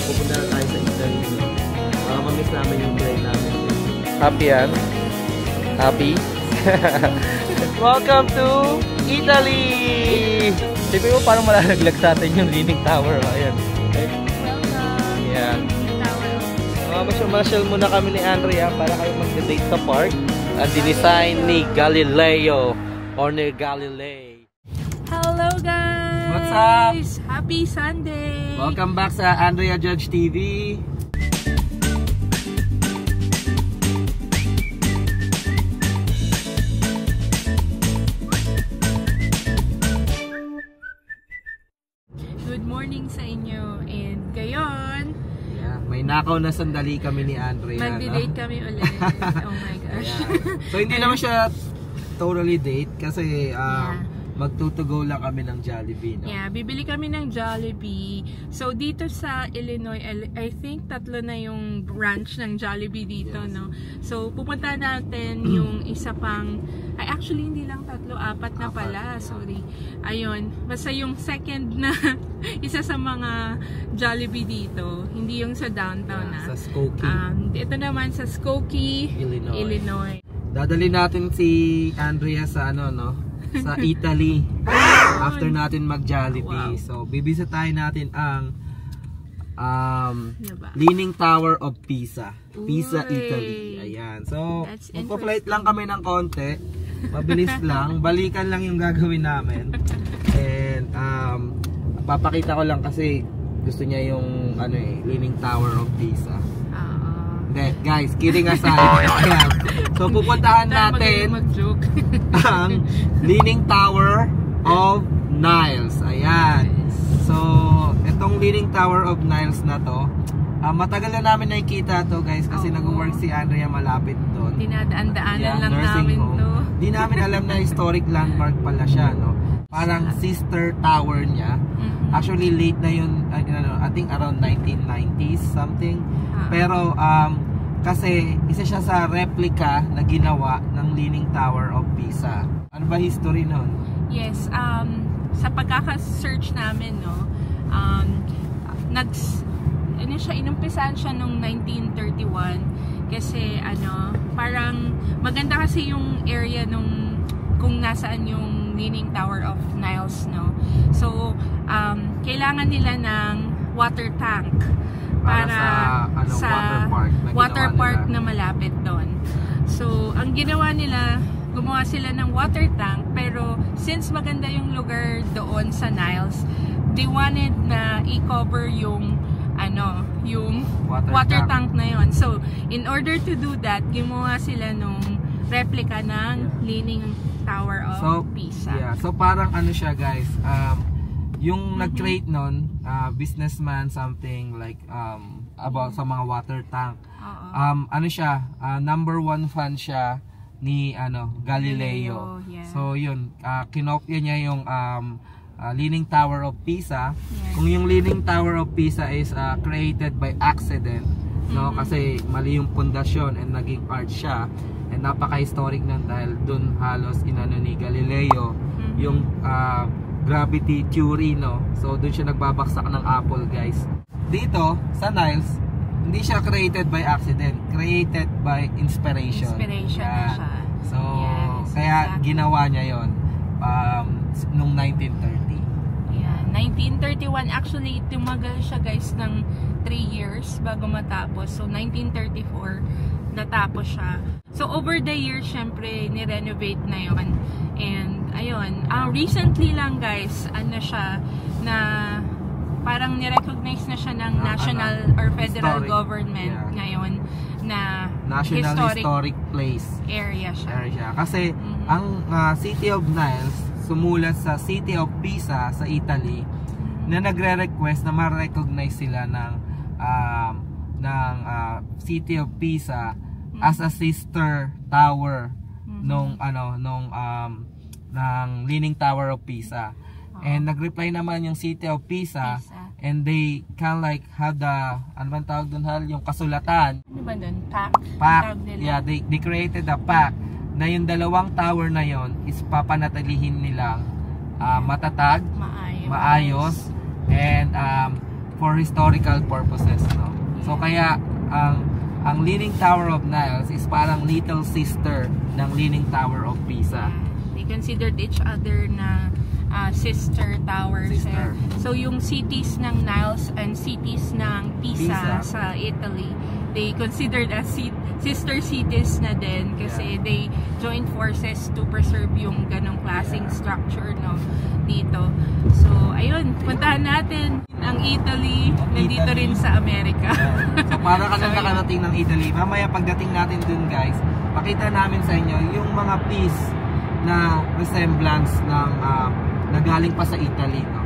pupunta na tayo sa Italy. Baka mamiss namin yung flight namin. Happy yan? Happy? Welcome to Italy! Sabi mo parang malalaglag sa atin yung Leaning Tower. Ayan. Welcome! Yan. Masyal muna kami ni Andrea para kayo mag-date sa park. Ang dinesign ni Galileo or ni Galilei. Hello guys! What's up? Happy Sunday! Welcome back sa Andrea Judge TV. Good morning sa inyo and gayon May nakaw na sandali kami ni Andrea. magdi-date kami ulit. Oh my gosh. So hindi naman siya totally date kasi magtutugo lang kami ng Jollibee, no? Yeah, bibili kami ng Jollibee. So dito sa Illinois, I think 3 na yung branch ng Jollibee dito, Yes. no? So pupunta natin yung isa pang, ay actually hindi lang 3, 4 na pala. Yeah. Sorry. Ayun, basta yung second na isa sa mga Jollibee dito, hindi yung sa downtown Sa Skokie, ito naman sa Skokie, Illinois. Dadali natin si Andrea sa sa Italy after natin mag-Jollibee. Wow. So bibisitahin natin ang Diba? Leaning Tower of Pisa. Pisa, Uy. Italy. Ayan. So That's magpa-flight lang kami ng konti. Mabilis lang. Balikan lang yung gagawin namin. And papakita ko lang kasi gusto niya yung Leaning Tower of Pisa. Hindi, guys, kidding aside. Ayan. So pupuntahan natin mag-joke. ang Leaning Tower of Niles. Ayan. So itong Leaning Tower of Niles na to, matagal na namin nakikita to, guys, kasi nag-work si Andrea malapit doon. Dinadaan-daanan lang nursing namin home. to. Di namin alam na historic landmark pala siya, no? Parang sister tower niya. Actually late na yun, I think around 1990s something. Pero kasi isa siya sa replica na ginawa ng Leaning Tower of Pisa. Ano ba history nun? Yes, sa pagkaka-search namin, no, inumpisahan siya nung 1931 kasi parang maganda kasi yung area nung kung nasaan yung Leaning Tower of Niles, no. So, kailangan nila ng water tank para sa water park na malapit doon. So, ang ginawa nila, gumawa sila ng water tank, pero since maganda yung lugar doon sa Niles, they wanted na i-cover yung yung water tank na yon. So, in order to do that, gumawa sila nung replica ng Leaning Tower of Pisa. Yeah, so parang siya, guys, yung nag-create nun, businessman something like about sa mga water tank. Siya, number 1 fan siya ni Galileo. Yeah. So yun, kinopya niya yung Leaning Tower of Pisa. Yeah. Kung yung Leaning Tower of Pisa is created by accident, no, kasi mali yung pundasyon and naging art siya, and napaka-historic nun dahil dun halos ni Galileo yung gravity theory, no. So doon siya nagbabaksak ng apple, guys. Dito sa Niles, hindi siya created by accident, created by inspiration. Inspiration na siya. So yes, kaya exactly. ginawa niya yon nung 1930. Yeah, 1931 actually tumagal siya, guys, ng 3 years bago matapos. So 1934 natapos siya. So over the years, syempre ni-renovate na yon. And ayun, recently lang, guys, siya na parang ni-recognize na siya ng national or federal historic, government ngayon na National Historic Place area siya. Kasi ang City of Niles sumulat sa City of Pisa sa Italy na nagre-request na ma-recognize sila ng City of Pisa as a sister tower ng Leaning Tower of Pisa. And nag-reply naman yung City of Pisa, and they kind of like had the tawag doon, yung kasulatan. Ano ba doon? Pact. Yeah, they created a pact na yung 2 tower na yon is papanatilihin nilang matatag, maayos, and for historical purposes, no? So kaya ang Leaning Tower of Niles is parang little sister ng Leaning Tower of Pisa. They considered each other na sister towers. Sister. So yung cities ng Niles and cities ng Pisa sa Italy, they considered as sister cities na din kasi they joined forces to preserve yung ganong klaseng structure, no, dito. So ayun, puntahan natin ang Italy, nandito rin sa Amerika. So para ka nang nakarating ng Italy, mamaya pagdating natin dun guys, pakita namin sa inyo yung mga piece na resemblance ng na galing pa sa Italy, no?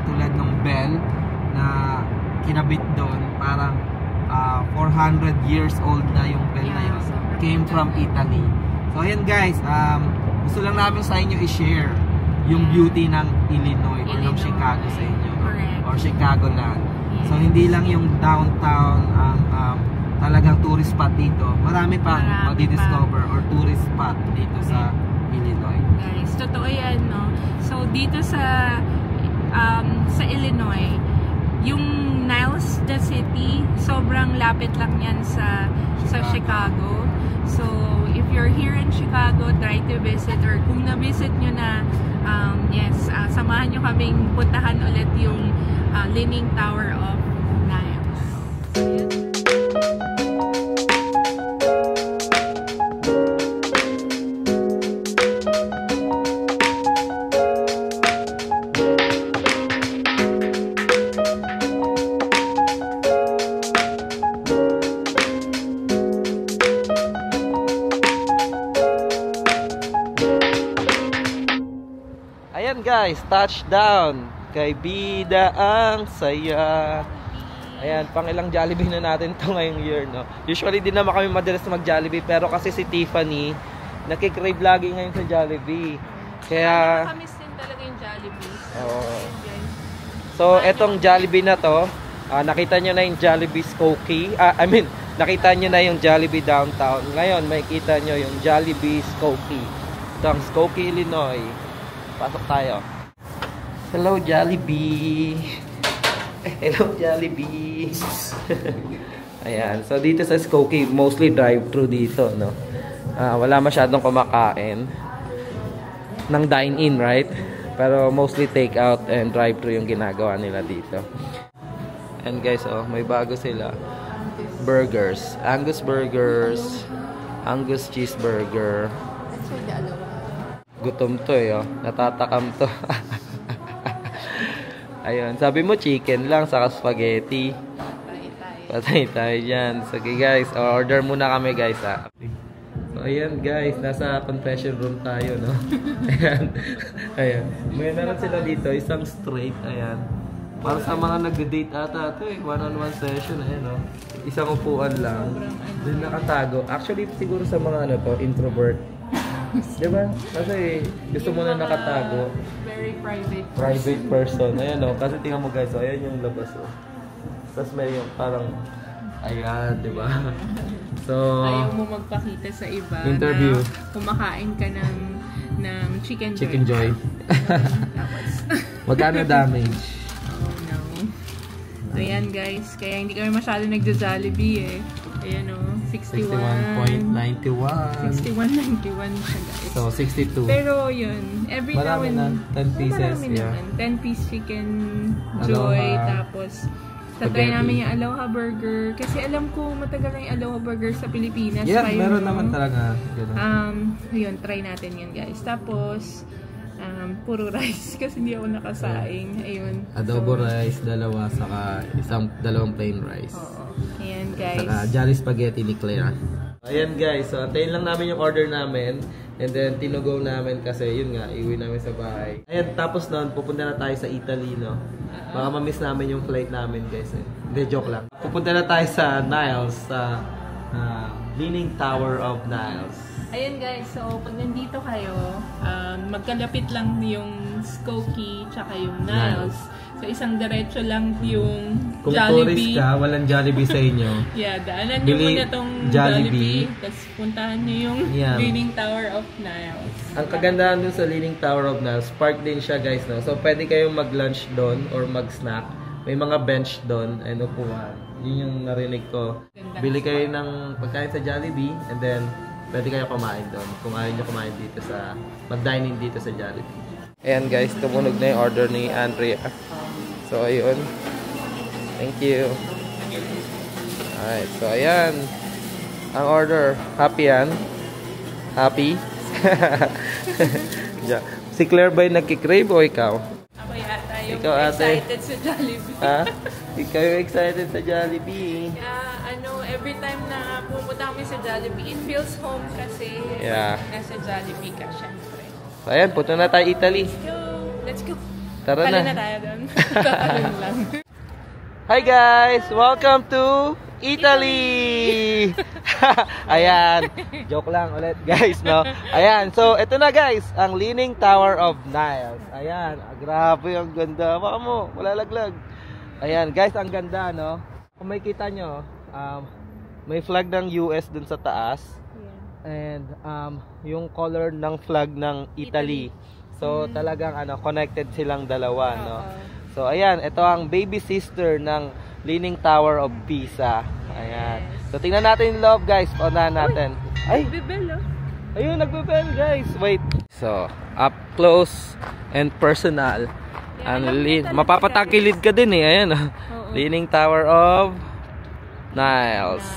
Tulad ng bell na kinabit doon, parang 400 years old na yung bell na yun. Came from Italy. So ayan guys, gusto lang namin sa inyo i-share yung beauty ng Illinois or ng Chicago sa inyo, no? Or Chicagoland. So hindi lang yung downtown ang talagang tourist spot dito. Marami pang madi-discover or tourist spot dito sa Illinois. Guys, totoo yan, no? So dito sa Illinois, yung Niles, the city, sobrang lapit lang yan sa Chicago. So if you're here in Chicago, try to visit, or kung na-visit nyo na, samahan nyo kaming puntahan ulit yung Leaning Tower of Niles. Ayan guys, touchdown! Kay bida ang saya. Ayan, pang ilang Jollibee na natin to ngayong year, no? Usually din naman kami madalas mag-Jollibee, pero kasi si Tiffany nakikrave lagi ngayon sa Jollibee. Kaya Nakamiss din talaga yung Jollibee. Oo. So etong Jollibee na to, nakita nyo na yung Jollibee Skokie. Nakita nyo na yung Jollibee downtown. Ngayon, makikita nyo yung Jollibee Skokie. Ito ang Skokie, Illinois. Pasok tayo. Hello, Jollibee! Hello, Jollibee! Ayan. So, dito sa Skokie, mostly drive-thru dito, no? Wala masyadong kumakain ng dine-in, right? Pero mostly take-out and drive-thru yung ginagawa nila dito. And guys, may bago sila. Burgers. Angus burgers. Angus cheeseburger. Gutom to natatakam to. Ayun, sabi mo chicken lang saka spaghetti. Patay tayo dyan. So okay guys, order muna kami guys ha. So ayan guys, nasa confession room tayo, no? Ayan. Ayan. May meron sila dito, isang straight, ayan. Para sa mga nagde-date ata ito one-on-one session, ayan, no? Isang upuan lang. Then nakatago. Actually, siguro sa mga introvert. Diba? Kasi gusto mo na nakatago. Very private person. Private person. Ayan o. Kasi tingnan mo guys. Ayan yung labas o. Tapos may yung parang ayan, diba? So, ayaw mo magpakita sa iba interview. Na kumakain ka ng chicken joy. Chicken joy. Magkano damage? Oh no. So yan guys. Kaya hindi kami masyado nagja-Jollibee Ayan o. 61.91. 61.91 siya guys. So, 62. Pero yun, every marami now and 10 pieces. naman. 10 piece chicken joy. Tapos, tatry namin yung Aloha Burger. Kasi alam ko matagal na yung Aloha Burger sa Pilipinas. Yeah, meron naman talaga. Yun, try natin yun guys. Tapos, puro rice kasi hindi ako nakasaing. Ayun. Adobo rice, dalawa, saka dalawang plain rice. Oo. Ayan guys. Saka Jolly Spaghetti ni Claire. Ayan guys, so antayin lang namin yung order namin. And then tinugo namin kasi yun nga, iuwi namin sa bahay. Ayan, tapos nun, pupunta na tayo sa Italy, no? Baka ma-miss namin yung flight namin guys. Hindi, joke lang. Pupunta na tayo sa Niles, sa Leaning Tower of Niles. Ayun guys, so pag nandito kayo, magkalapit lang yung Skokie tsaka yung Niles. So isang diretso lang yung kung Jollibee. Kung tourist ka, walang Jollibee sa inyo. Yeah, daanan nyo muna tong Jollibee. Tapos puntahan nyo yung Leaning Tower of Niles. Ang kagandahan dun sa Leaning Tower of Niles, park din siya guys, no? So pwede kayong mag-lunch doon or mag-snack. may mga bench doon and upuan. Yun yung narinig ko. Bili kayo ng pagkain sa Jollibee and then pwede kayo kumain doon. Kung ayaw nyo kumain dito sa, mag-dining dito sa Jollibee. Ayan guys, tumunog na yung order ni Andrea. So ayun. Thank you. Alright, so ayan. Ang order. Happy yan? Happy? Si Claire ba yung nagkikrave o ikaw? Ako yata yung Ikaw, ate. excited sa Jollibee. Ha? Ikaw yung excited sa Jollibee. Every time na pupunta kami sa Jollibee, it feels home kasi nasa Jollibee ka, syempre. So ayan, punta na tayo Italy. Let's go. Tara Pala na. na tayo doon. Tatalon lang. Hi guys! Welcome to Italy! Ayan, joke lang ulit guys, no? Ayan, so ito na guys, ang Leaning Tower of Niles. Ayan, grabe ang ganda. Baka mo, wala laglag. Ayan guys, ang ganda, no? Kung may kita nyo, may flag ng US dun sa taas. And yung color ng flag ng Italy. So talagang connected silang dalawa, no? So ayan, ito ang baby sister ng Leaning Tower of Pisa. Ayan. So tingnan natin yung loob guys, paunahan natin. Ay, Bibel, oh. Ayun, nagbebell guys. Wait. So, up close and personal. Mapapatagilid ka din eh. Ayan. Leaning Tower of Niles.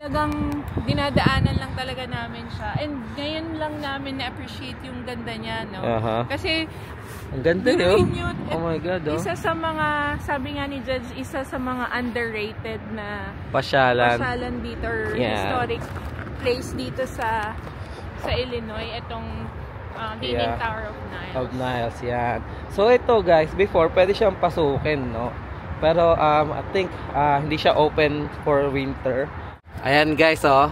Talagang dinadaanan lang talaga namin siya. And ngayon lang namin na-appreciate yung ganda niya, no? Kasi ang ganda yun. Oh my God, oh. Isa sa mga, sabi nga ni Judge, isa sa mga underrated na pasyalan dito or historic place dito sa Illinois, itong Leaning Tower of Niles. Of Niles, yan. So ito guys, before pwede siyang pasukin, no? Pero I think hindi siya open for winter. Ayan guys, oh.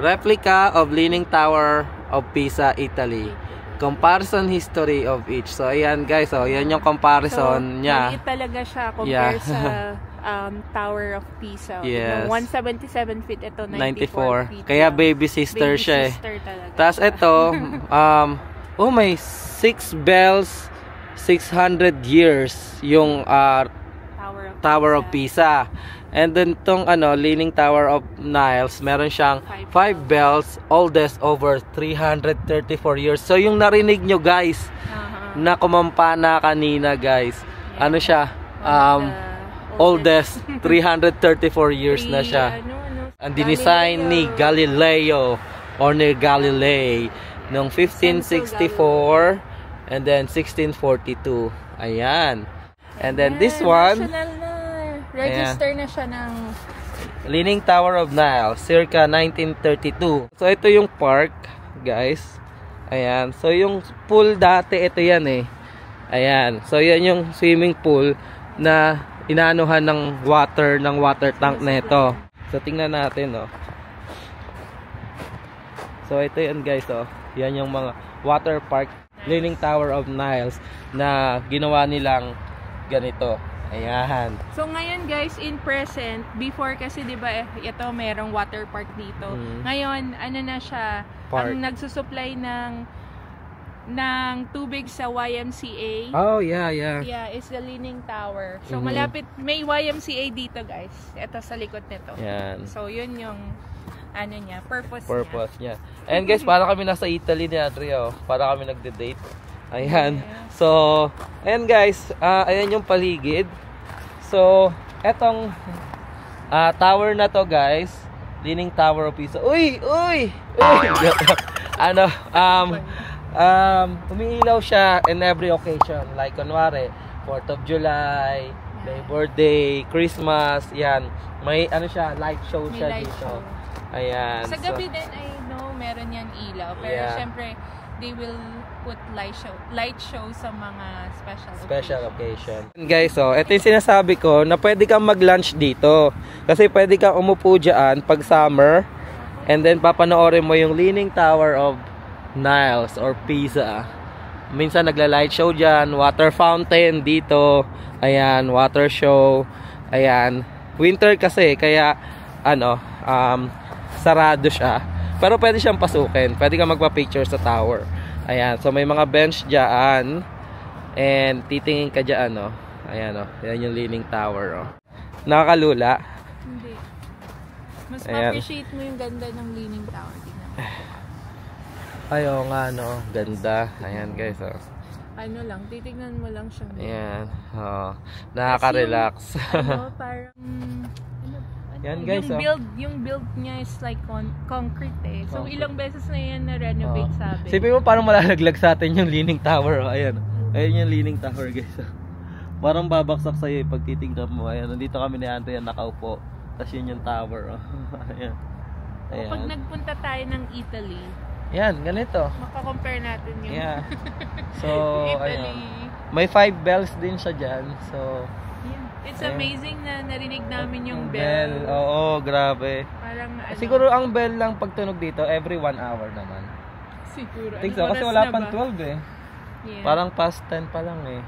Replica of Leaning Tower of Pisa, Italy. Comparison history of each. So ayan guys, oh, yan yung comparison niya. Maliit talaga siya compare sa Tower of Pisa. Yes. 177 feet, ito 94 feet. Kaya baby sister siya. Tapos ito, may 6 bells, 600 years yung Tower of Pisa. And then itong Leaning Tower of Niles, meron siyang 5 bells, oldest over 334 years. So yung narinig nyo guys, na kumampa na kanina guys, ano siya? Oldest 334 years na siya. Ang dinesign ni Galileo or ni Galilei noong 1564 and then 1642. Ayan. And then this one, register na siya ng Leaning Tower of Niles, circa 1932. So ito yung park, guys. Ayan. So yung pool dati, ito yan eh. Ayan. So yan yung swimming pool na inaanuhan ng water tank na ito. So tingnan natin, oh. So ito yan guys, oh. Yan yung mga water park, Leaning Tower of Niles na ginawa nilang ganito. Ayan. So ngayon guys, in present, before kasi 'di ba ito merong water park dito. Ngayon, ano na siya, Park. ang nagsusupply ng tubig sa YMCA. Oh, yeah. Yeah, is the Leaning Tower. So malapit, may YMCA dito guys. Ito sa likod nito. Yan. So yun yung niya, purpose niya. And guys, para kami nasa Italy ni Adria, oh. Para kami nagde-date. Ayan. Yeah. So, ayan guys, ayan yung paligid. So, etong tower na to guys, Leaning Tower of Pisa. Uy! Umiilaw siya in every occasion. Like, kunwari, 4th of July, Labor Day, Christmas, yan. May light show siya dito. Ayan. Sa gabi din, I know, meron yan ilaw. Pero syempre, they will put light show sa mga special occasion. Guys, so ito yung sinasabi ko na pwede kang mag-lunch dito. Kasi pwede kang umupo dyan pag summer. And then papanoorin mo yung Leaning Tower of Niles or Pisa. Minsan nagla-light show dyan, water fountain dito. Ayan, water show. Ayan. Winter kasi, kaya sarado siya. Pero pwede siyang pasukin. Pwede kang magpa-picture sa tower. Ayan. So may mga bench dyan. And titingin ka dyan, no? Ayan o. Yan yung Leaning Tower o. Nakakalula. Hindi. Mas Ayan. ma-appreciate mo yung ganda ng Leaning Tower. Tingnan mo. Ay, oo nga, no. Ganda. Ayan, guys, oh. Ano lang, titignan mo lang siya. Ayan. Oh. Nakaka-relax. Parang... Yan, guys, yung build niya is like concrete eh. So, ilang beses na yan na-renovate sabi. Sipin mo parang malalaglag sa atin yung Leaning Tower, oh. Ayan. Ayan yung Leaning Tower, guys. Parang babaksak sa'yo pag titignan mo. Ayan, nandito kami ni Andrea nakaupo. Tapos yun yung tower, oh. Ayan. Ayan. Pag nagpunta tayo ng Italy, yan, ganito. makakompare natin yung So, Italy. ayun. May 5 bells din siya dyan. So, It's amazing na narinig namin yung bell. Oo, grabe. Parang ano, Siguro ang bell lang pagtunog dito every 1 hour naman. siguro. I think so, kasi wala pang 12 eh. Yeah. Parang past 10 pa lang eh.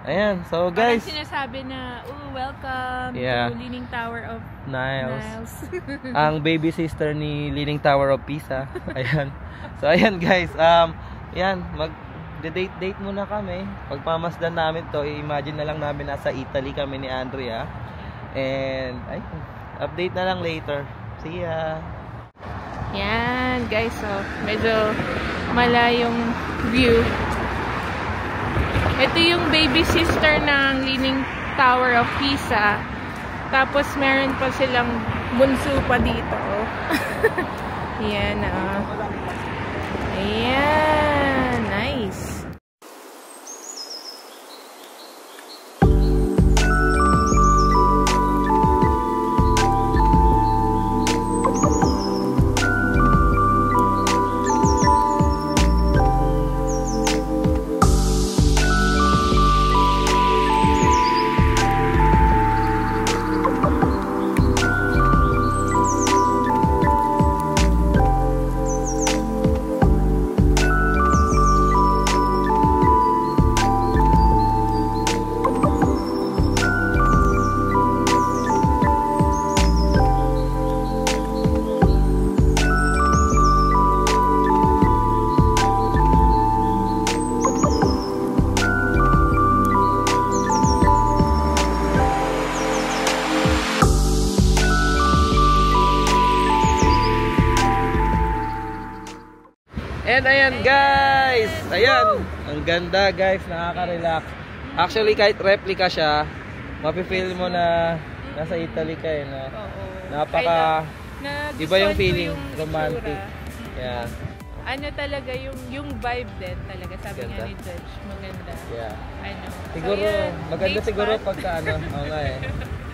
Ayan, so Parang guys, sinasabi na, welcome Yeah. to Leaning Tower of Niles. Niles. Ang baby sister ni Leaning Tower of Pisa. Ayan. So ayan guys, yan, mag-date muna kami. Pagpamasdan namin to, i-imagine na lang namin nasa Italy kami ni Andrea. And ay, update na lang later. See ya. Yan guys, so medyo malayong view. Ito yung baby sister ng Leaning Tower of Pisa. Tapos meron pa silang bunso pa dito. Yan ah. Ayan, nice. And ayan guys, ayan, ang ganda guys, nakaka-relax. Actually kahit replica siya, mapifeel mo na nasa Italy ka eh, no? Oo. Napaka, iba yung feeling, yung romantic. itsura. Yeah. Ano talaga yung vibe din talaga, sabi nga Ganda. ni Judge, maganda. Yeah. Ano. Siguro, yan, maganda date siguro spot. pagka ano, oo nga eh.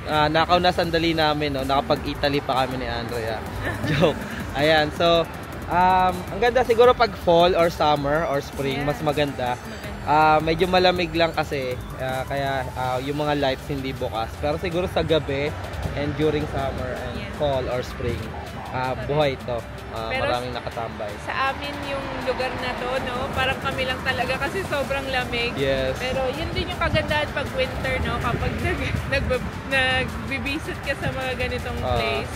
Nakaw na sandali namin, no? Nakapag-Italy pa kami ni Andrea. Joke. Ayan, so, ang ganda siguro pag fall or summer or spring, Yeah. mas maganda. Medyo malamig lang kasi, kaya yung mga lights hindi bukas. Pero siguro sa gabi and during summer and Yeah. fall or spring, buhay ito. Pero Maraming nakatambay. Sa amin yung lugar na to, no? Parang kami lang talaga kasi sobrang lamig. Yes. Pero yun din yung kagandahan pag winter, no? Kapag nagbibisit ka sa mga ganitong place,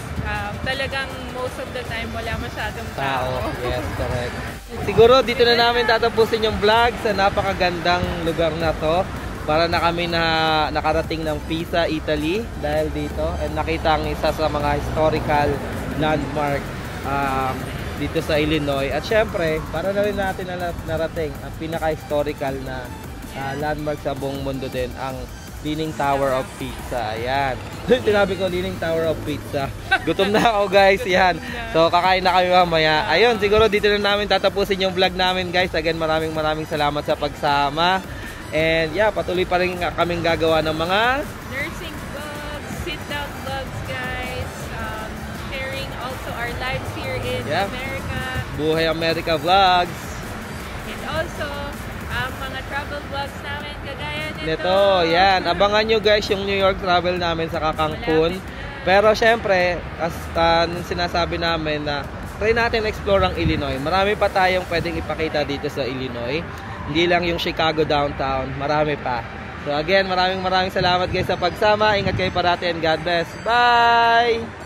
talagang most of the time wala masyadong tao. Yes, correct. Siguro dito na namin tatapusin yung vlog sa napakagandang lugar na to. Para na kami nakarating ng Pisa, Italy dahil dito. And nakita ang isa sa mga historical landmark dito sa Illinois. At syempre, para na rin natin narating ang pinaka-historical na landmark sa buong mundo din, ang Leaning Tower of Pisa. Ayan. Tinabi ko, Leaning Tower of Pizza. Gutom na ako guys. Yan. So, kakain na kami mamaya. Ayun, siguro dito na namin tatapusin yung vlog namin guys. Again, maraming salamat sa pagsama. And yeah, patuloy pa rin kaming gagawa ng mga nursing vlogs, sit-down vlogs, guys. Sharing also our lives here in America. Buhay America vlogs. And also, ang mga travel vlogs namin kagaya Nito, yan. Abangan nyo guys yung New York travel namin sa Cancun. Pero syempre, as sinasabi namin na try natin explore ang Illinois. Marami pa tayong pwedeng ipakita dito sa Illinois. Hindi lang yung Chicago downtown, marami pa. So again, maraming salamat guys sa pagsama. Ingat kayo parati and God bless. Bye!